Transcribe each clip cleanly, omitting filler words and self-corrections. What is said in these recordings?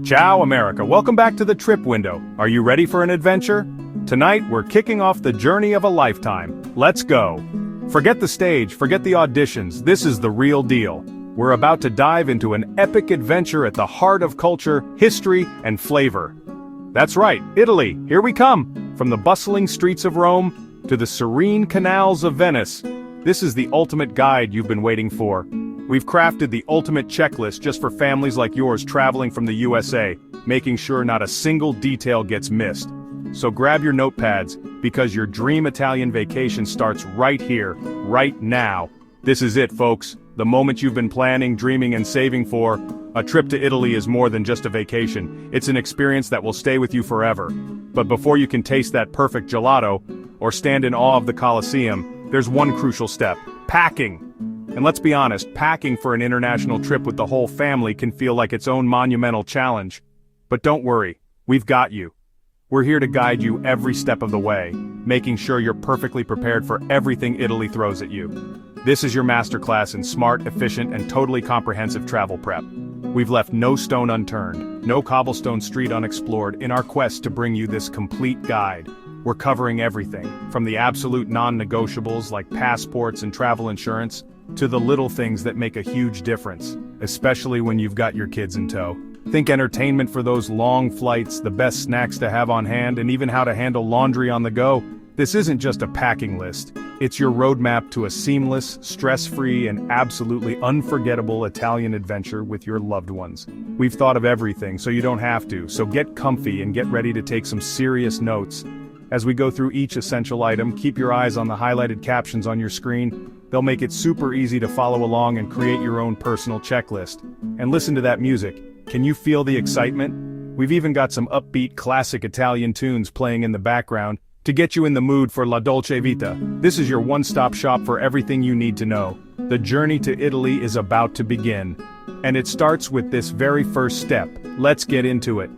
Ciao America, welcome back to the trip window. Are you ready for an adventure? Tonight we're kicking off the journey of a lifetime. Let's go. Forget the stage, forget the auditions, this is the real deal. We're about to dive into an epic adventure at the heart of culture, history, and flavor. That's right, Italy, here we come. From the bustling streets of Rome to the serene canals of Venice. This is the ultimate guide you've been waiting for. We've crafted the ultimate checklist just for families like yours traveling from the USA, making sure not a single detail gets missed. So grab your notepads, because your dream Italian vacation starts right here, right now. This is it, folks. The moment you've been planning, dreaming, and saving for. A trip to Italy is more than just a vacation. It's an experience that will stay with you forever. But before you can taste that perfect gelato, or stand in awe of the Colosseum, there's one crucial step: packing. And let's be honest, packing for an international trip with the whole family can feel like its own monumental challenge. But don't worry, we've got you. We're here to guide you every step of the way, making sure you're perfectly prepared for everything Italy throws at you. This is your masterclass in smart, efficient, and totally comprehensive travel prep. We've left no stone unturned, no cobblestone street unexplored in our quest to bring you this complete guide. We're covering everything, from the absolute non-negotiables like passports and travel insurance, to the little things that make a huge difference, especially when you've got your kids in tow. Think entertainment for those long flights, the best snacks to have on hand, and even how to handle laundry on the go. This isn't just a packing list. It's your roadmap to a seamless, stress-free, and absolutely unforgettable Italian adventure with your loved ones. We've thought of everything, so you don't have to, so get comfy and get ready to take some serious notes. As we go through each essential item, keep your eyes on the highlighted captions on your screen. They'll make it super easy to follow along and create your own personal checklist. And listen to that music. Can you feel the excitement? We've even got some upbeat classic Italian tunes playing in the background to get you in the mood for La Dolce Vita. This is your one-stop shop for everything you need to know. The journey to Italy is about to begin. And it starts with this very first step. Let's get into it.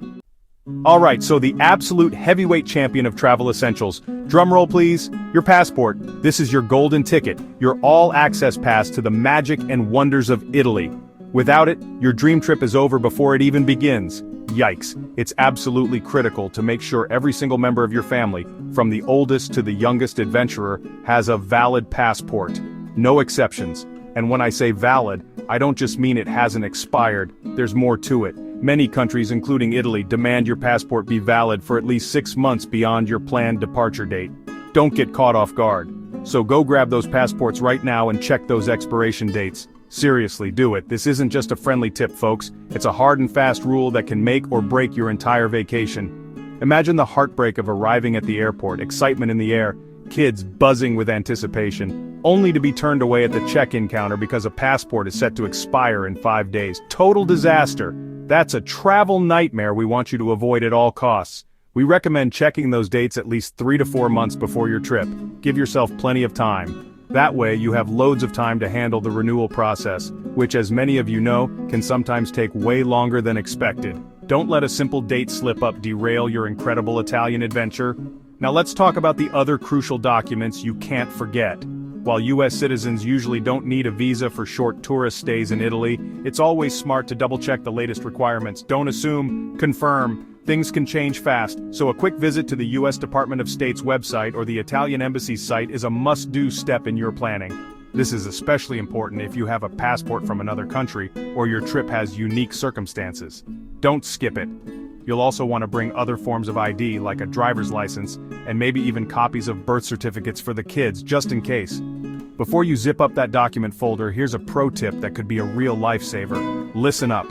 Alright, so the absolute heavyweight champion of travel essentials. Drumroll please, your passport. This is your golden ticket, your all-access pass to the magic and wonders of Italy. Without it, your dream trip is over before it even begins. Yikes, it's absolutely critical to make sure every single member of your family, from the oldest to the youngest adventurer, has a valid passport. No exceptions. And when I say valid, I don't just mean it hasn't expired, there's more to it. Many countries, including Italy, demand your passport be valid for at least 6 months beyond your planned departure date. Don't get caught off guard. So go grab those passports right now and check those expiration dates. Seriously, do it. This isn't just a friendly tip, folks. It's a hard and fast rule that can make or break your entire vacation. Imagine the heartbreak of arriving at the airport, excitement in the air, kids buzzing with anticipation, only to be turned away at the check-in counter because a passport is set to expire in 5 days. Total disaster. That's a travel nightmare we want you to avoid at all costs. We recommend checking those dates at least 3 to 4 months before your trip. Give yourself plenty of time. That way you have loads of time to handle the renewal process, which, as many of you know, can sometimes take way longer than expected. Don't let a simple date slip-up derail your incredible Italian adventure. Now let's talk about the other crucial documents you can't forget. While US citizens usually don't need a visa for short tourist stays in Italy, it's always smart to double-check the latest requirements. Don't assume, confirm. Things can change fast, so a quick visit to the US Department of State's website or the Italian Embassy's site is a must-do step in your planning. This is especially important if you have a passport from another country or your trip has unique circumstances. Don't skip it. You'll also want to bring other forms of ID like a driver's license and maybe even copies of birth certificates for the kids, just in case. Before you zip up that document folder, here's a pro tip that could be a real lifesaver. Listen up.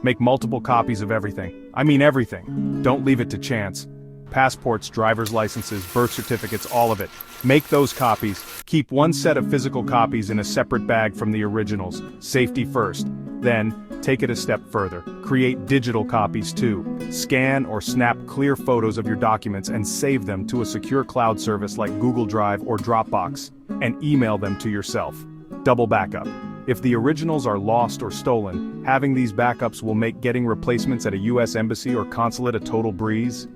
Make multiple copies of everything. I mean everything. Don't leave it to chance. Passports, driver's licenses, birth certificates, all of it. Make those copies. Keep one set of physical copies in a separate bag from the originals. Safety first. Then, take it a step further. Create digital copies too. Scan or snap clear photos of your documents and save them to a secure cloud service like Google Drive or Dropbox, and email them to yourself. Double backup. If the originals are lost or stolen, having these backups will make getting replacements at a US embassy or consulate a total breeze.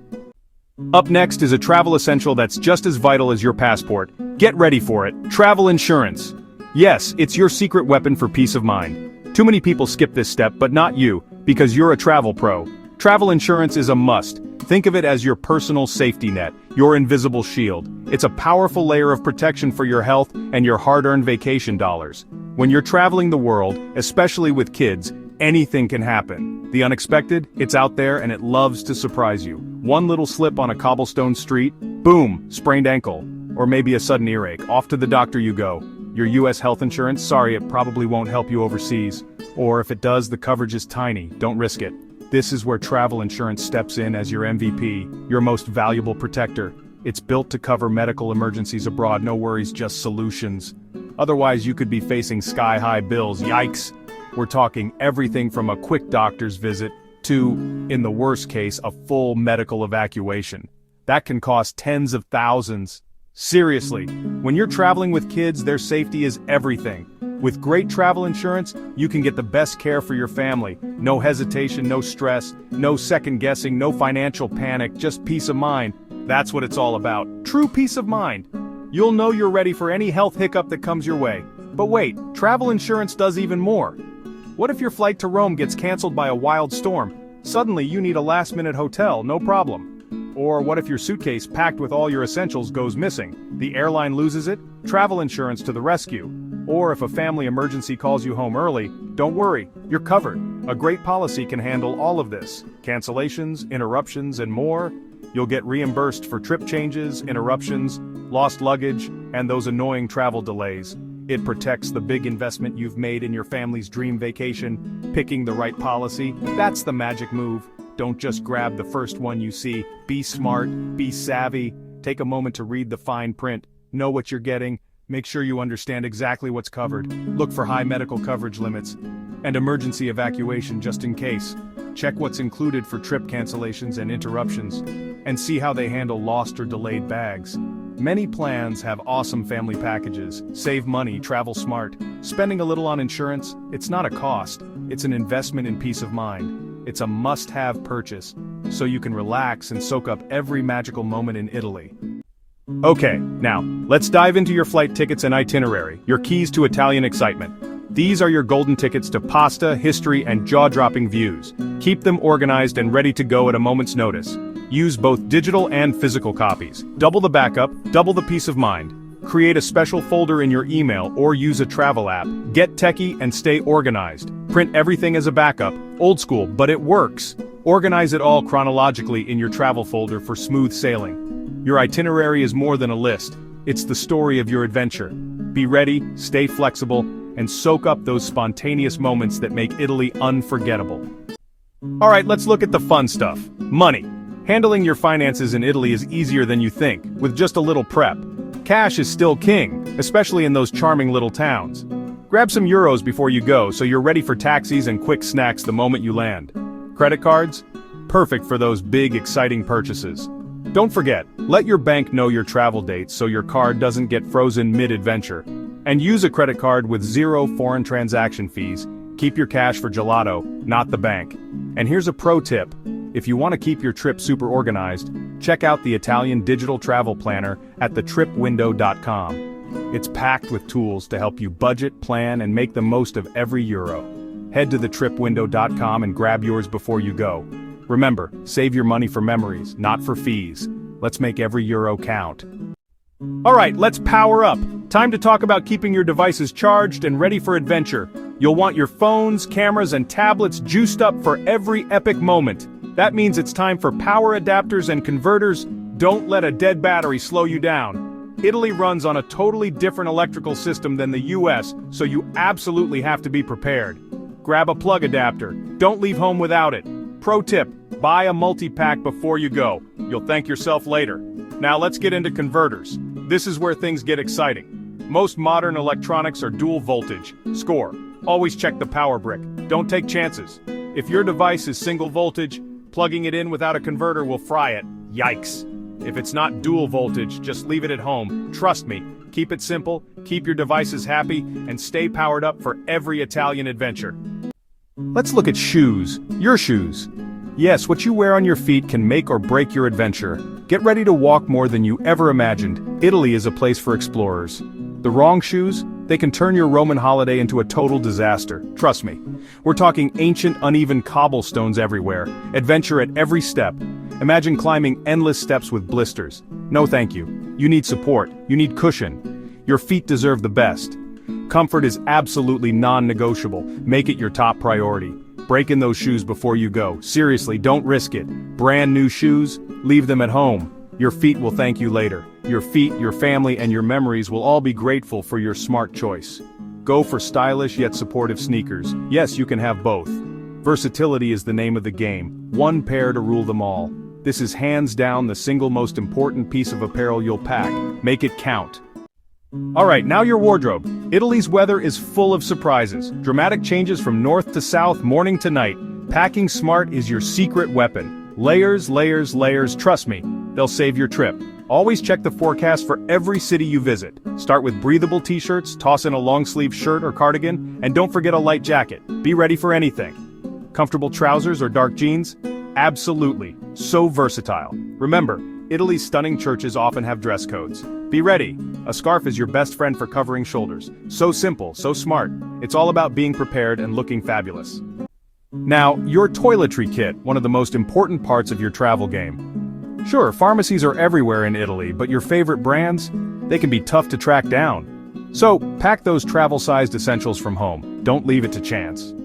Up next is a travel essential that's just as vital as your passport. Get ready for it. Travel insurance. Yes, it's your secret weapon for peace of mind. Too many people skip this step, but not you, because you're a travel pro. Travel insurance is a must. Think of it as your personal safety net, your invisible shield. It's a powerful layer of protection for your health and your hard-earned vacation dollars. When you're traveling the world, especially with kids, anything can happen. The unexpected, it's out there and it loves to surprise you. One little slip on a cobblestone street, boom, sprained ankle. Or maybe a sudden earache, off to the doctor you go. Your US health insurance, sorry, it probably won't help you overseas. Or if it does, the coverage is tiny, don't risk it. This is where travel insurance steps in as your MVP, your most valuable protector. It's built to cover medical emergencies abroad, no worries, just solutions. Otherwise, you could be facing sky-high bills, yikes. We're talking everything from a quick doctor's visit to, in the worst case, a full medical evacuation. That can cost tens of thousands. Seriously, when you're traveling with kids, their safety is everything. With great travel insurance, you can get the best care for your family. No hesitation, no stress, no second guessing, no financial panic, just peace of mind. That's what it's all about. True peace of mind. You'll know you're ready for any health hiccup that comes your way. But wait, travel insurance does even more. What if your flight to Rome gets canceled by a wild storm? Suddenly you need a last-minute hotel, no problem. Or what if your suitcase packed with all your essentials goes missing? The airline loses it? Travel insurance to the rescue. Or if a family emergency calls you home early, don't worry, you're covered. A great policy can handle all of this. Cancellations, interruptions, and more. You'll get reimbursed for trip changes, interruptions, lost luggage, and those annoying travel delays. It protects the big investment you've made in your family's dream vacation. Picking the right policy, that's the magic move. Don't just grab the first one you see. Be smart, be savvy, take a moment to read the fine print, know what you're getting, make sure you understand exactly what's covered, look for high medical coverage limits, and emergency evacuation just in case. Check what's included for trip cancellations and interruptions, and see how they handle lost or delayed bags. Many plans have awesome family packages. Save money, travel smart. Spending a little on insurance, it's not a cost, it's an investment in peace of mind. It's a must-have purchase, so you can relax and soak up every magical moment in Italy. Okay, now, let's dive into your flight tickets and itinerary, your keys to Italian excitement. These are your golden tickets to pasta, history, and jaw-dropping views. Keep them organized and ready to go at a moment's notice. Use both digital and physical copies. Double the backup, double the peace of mind. Create a special folder in your email or use a travel app. Get techie and stay organized. Print everything as a backup, old school, but it works. Organize it all chronologically in your travel folder for smooth sailing. Your itinerary is more than a list. It's the story of your adventure. Be ready, stay flexible, and soak up those spontaneous moments that make Italy unforgettable. Alright, let's look at the fun stuff. Money. Handling your finances in Italy is easier than you think, with just a little prep. Cash is still king, especially in those charming little towns. Grab some euros before you go so you're ready for taxis and quick snacks the moment you land. Credit cards? Perfect for those big, exciting purchases. Don't forget, let your bank know your travel dates so your card doesn't get frozen mid-adventure. And use a credit card with 0 foreign transaction fees. Keep your cash for gelato, not the bank. And here's a pro tip. If you want to keep your trip super organized, check out the Italian digital travel planner at thetripwindow.com. It's packed with tools to help you budget, plan, and make the most of every euro. Head to thetripwindow.com and grab yours before you go. Remember, save your money for memories, not for fees. Let's make every euro count. Alright, let's power up. Time to talk about keeping your devices charged and ready for adventure. You'll want your phones, cameras, and tablets juiced up for every epic moment. That means it's time for power adapters and converters. Don't let a dead battery slow you down. Italy runs on a totally different electrical system than the US, so you absolutely have to be prepared. Grab a plug adapter. Don't leave home without it. Pro tip, buy a multi-pack before you go. You'll thank yourself later. Now let's get into converters. This is where things get exciting. Most modern electronics are dual voltage. Score. Always check the power brick. Don't take chances. If your device is single voltage, plugging it in without a converter will fry it. Yikes. If it's not dual voltage, just leave it at home. Trust me, keep it simple, keep your devices happy, and stay powered up for every Italian adventure. Let's look at shoes. Your shoes. Yes, what you wear on your feet can make or break your adventure. Get ready to walk more than you ever imagined. Italy is a place for explorers. The wrong shoes? They can turn your Roman holiday into a total disaster, trust me. We're talking ancient, uneven cobblestones everywhere, adventure at every step. Imagine climbing endless steps with blisters. No thank you. You need support, you need cushion. Your feet deserve the best. Comfort is absolutely non-negotiable. Make it your top priority. Break in those shoes before you go. Seriously, don't risk it. Brand new shoes? Leave them at home. Your feet will thank you later. Your feet, your family, and your memories will all be grateful for your smart choice. Go for stylish yet supportive sneakers. Yes, you can have both. Versatility is the name of the game. One pair to rule them all. This is hands down the single most important piece of apparel you'll pack. Make it count. Alright, now your wardrobe. Italy's weather is full of surprises. Dramatic changes from north to south, morning to night. Packing smart is your secret weapon. Layers, layers, layers, trust me, they'll save your trip. Always check the forecast for every city you visit. Start with breathable t-shirts, toss in a long-sleeve shirt or cardigan, and don't forget a light jacket. Be ready for anything. Comfortable trousers or dark jeans? Absolutely. So versatile. Remember, Italy's stunning churches often have dress codes. Be ready. A scarf is your best friend for covering shoulders. So simple, so smart. It's all about being prepared and looking fabulous. Now, your toiletry kit, one of the most important parts of your travel game. Sure, pharmacies are everywhere in Italy, but your favorite brands? They can be tough to track down. So, pack those travel-sized essentials from home. Don't leave it to chance.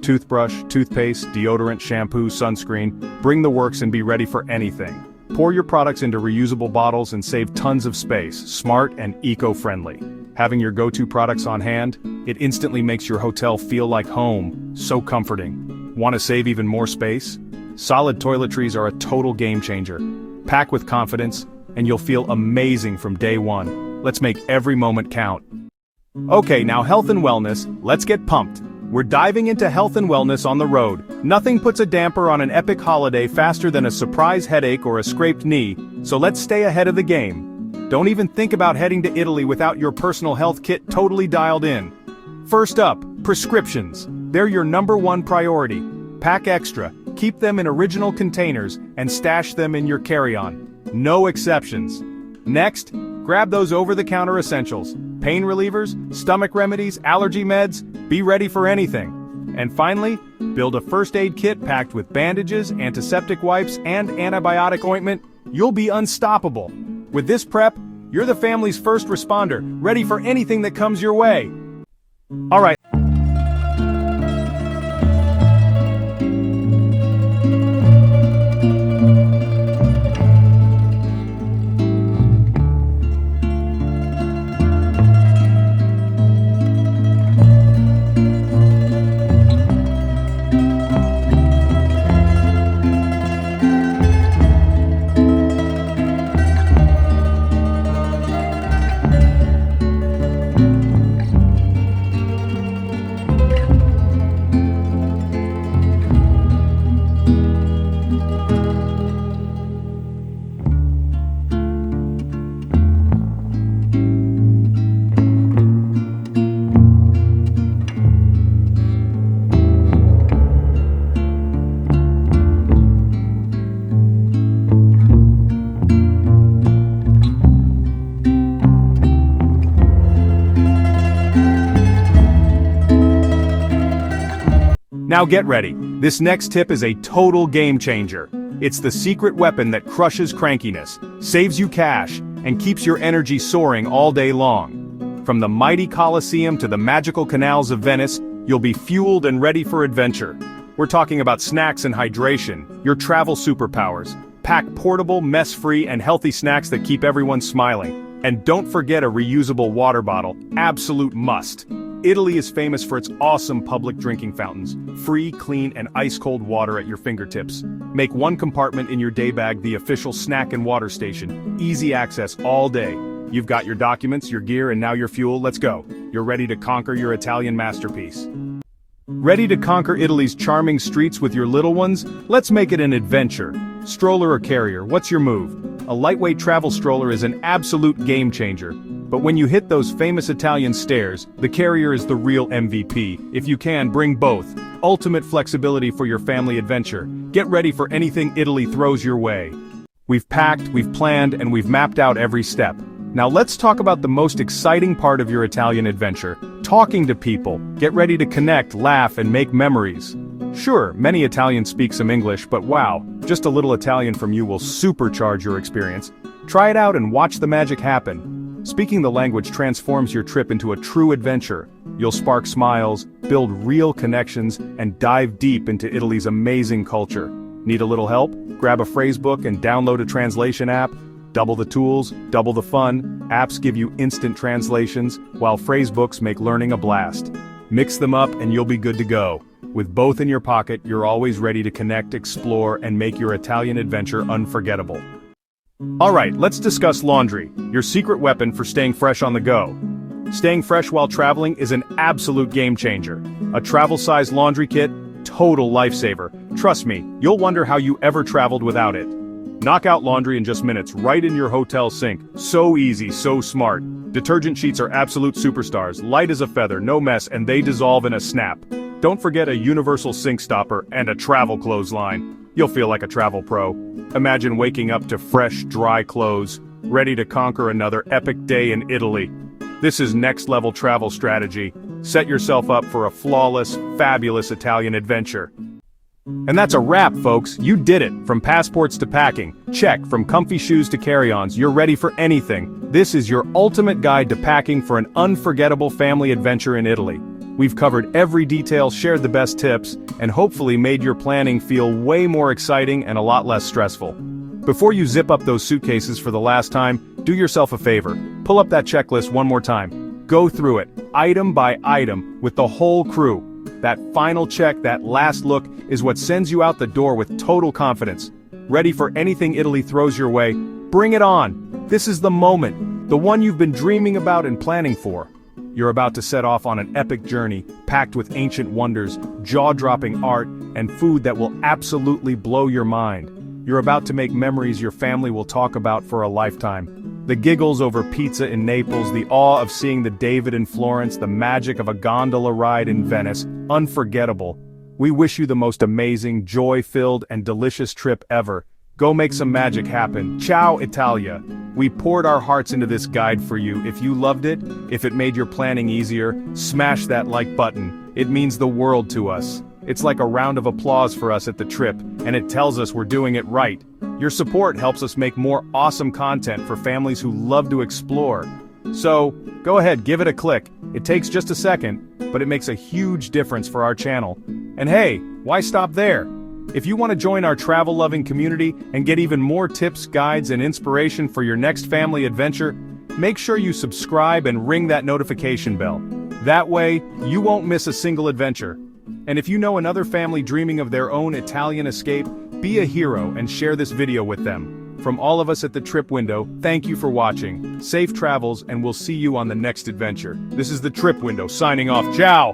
Toothbrush, toothpaste, deodorant, shampoo, sunscreen. Bring the works and be ready for anything. Pour your products into reusable bottles and save tons of space, smart and eco-friendly. Having your go-to products on hand, it instantly makes your hotel feel like home. So comforting. Want to save even more space? Solid toiletries are a total game changer. Pack with confidence, and you'll feel amazing from day one. Let's make every moment count. Okay, now health and wellness, let's get pumped. We're diving into health and wellness on the road. Nothing puts a damper on an epic holiday faster than a surprise headache or a scraped knee, so let's stay ahead of the game. Don't even think about heading to Italy without your personal health kit totally dialed in. First up, prescriptions. They're your #1 priority. Pack extra, keep them in original containers, and stash them in your carry-on. No exceptions. Next, grab those over-the-counter essentials. Pain relievers, stomach remedies, allergy meds, be ready for anything. And finally, build a first aid kit packed with bandages, antiseptic wipes, and antibiotic ointment. You'll be unstoppable. With this prep, you're the family's first responder, ready for anything that comes your way. Alright. Now get ready. This next tip is a total game changer. It's the secret weapon that crushes crankiness, saves you cash, and keeps your energy soaring all day long. From the mighty Colosseum to the magical canals of Venice, you'll be fueled and ready for adventure. We're talking about snacks and hydration, your travel superpowers. Pack portable, mess-free, and healthy snacks that keep everyone smiling. And don't forget a reusable water bottle, absolute must. Italy is famous for its awesome public drinking fountains, free, clean, and ice-cold water at your fingertips. Make one compartment in your day bag the official snack and water station, easy access all day. You've got your documents, your gear, and now your fuel, let's go. You're ready to conquer your Italian masterpiece. Ready to conquer Italy's charming streets with your little ones? Let's make it an adventure. Stroller or carrier, what's your move? A lightweight travel stroller is an absolute game changer. But when you hit those famous Italian stairs, the carrier is the real MVP. If you can, bring both. Ultimate flexibility for your family adventure. Get ready for anything Italy throws your way. We've packed, we've planned, and we've mapped out every step. Now let's talk about the most exciting part of your Italian adventure, talking to people. Get ready to connect, laugh, and make memories. Sure, many Italians speak some English, but wow, just a little Italian from you will supercharge your experience. Try it out and watch the magic happen. Speaking the language transforms your trip into a true adventure. You'll spark smiles, build real connections, and dive deep into Italy's amazing culture. Need a little help? Grab a phrasebook and download a translation app. Double the tools, double the fun. Apps give you instant translations, while phrasebooks make learning a blast. Mix them up and you'll be good to go. With both in your pocket, you're always ready to connect, explore, and make your Italian adventure unforgettable. Alright, let's discuss laundry, your secret weapon for staying fresh on the go. Staying fresh while traveling is an absolute game changer. A travel-sized laundry kit, total lifesaver. Trust me, you'll wonder how you ever traveled without it. Knock out laundry in just minutes, right in your hotel sink. So easy, so smart. Detergent sheets are absolute superstars, light as a feather, no mess, and they dissolve in a snap. Don't forget a universal sink stopper and a travel clothesline. You'll feel like a travel pro. Imagine waking up to fresh, dry clothes, ready to conquer another epic day in Italy. This is next-level travel strategy. Set yourself up for a flawless, fabulous Italian adventure. And that's a wrap, folks. You did it. From passports to packing. Check. From comfy shoes to carry-ons. You're ready for anything. This is your ultimate guide to packing for an unforgettable family adventure in Italy. We've covered every detail, shared the best tips, and hopefully made your planning feel way more exciting and a lot less stressful. Before you zip up those suitcases for the last time, do yourself a favor. Pull up that checklist one more time. Go through it, item by item, with the whole crew. That final check, that last look, is what sends you out the door with total confidence. Ready for anything Italy throws your way? Bring it on! This is the moment, the one you've been dreaming about and planning for. You're about to set off on an epic journey, packed with ancient wonders, jaw-dropping art, and food that will absolutely blow your mind. You're about to make memories your family will talk about for a lifetime. The giggles over pizza in Naples, the awe of seeing the David in Florence, the magic of a gondola ride in Venice, unforgettable. We wish you the most amazing, joy-filled, and delicious trip ever. Go make some magic happen. Ciao, Italia. We poured our hearts into this guide for you. If you loved it, if it made your planning easier, smash that like button. It means the world to us. It's like a round of applause for us at the trip, and it tells us we're doing it right. Your support helps us make more awesome content for families who love to explore. So, go ahead, give it a click. It takes just a second, but it makes a huge difference for our channel. And hey, why stop there? If you want to join our travel-loving community and get even more tips, guides, and inspiration for your next family adventure, make sure you subscribe and ring that notification bell. That way, you won't miss a single adventure. And if you know another family dreaming of their own Italian escape, be a hero and share this video with them. From all of us at the Trip Window, thank you for watching. Safe travels, and we'll see you on the next adventure. This is the Trip Window signing off. Ciao!